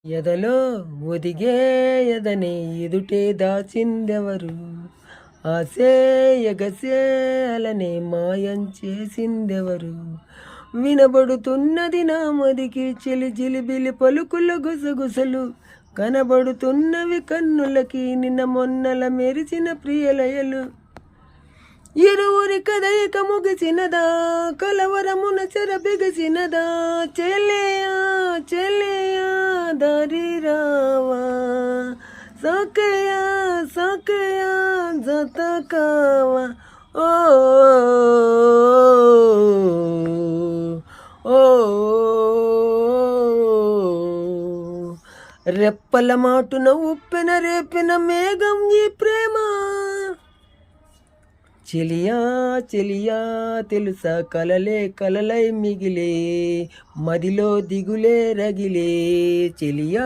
ఎదలో ఒదిగే ఎదని ఎదుటే దాచిందెవరు, ఆసే ఎగసే అలనే మాయం చేసిందెవరు. వినబడుతున్నది నా మదికి చిలి జిలిబిలి పలుకుల గుసగుసలు, కనబడుతున్నవి కన్నులకి నిన్న మొన్నల మెరిచిన ప్రియలయలు. ఇరువురి కదయిక ముగిసినదా, కలవరమున చెర బిగిసినదా, చెలియా చెలియా దారి రావా, సఖియా సఖియా జత కావా. ఓ ఓ రెప్పల మాటున ఉప్పెన రేపిన మేఘం ఈ ప్రేమ. చెలియా చెలియా తెలుసా కలలే కలలై మిగిలే, మదిలో దిగులే రగిలే. చెలియా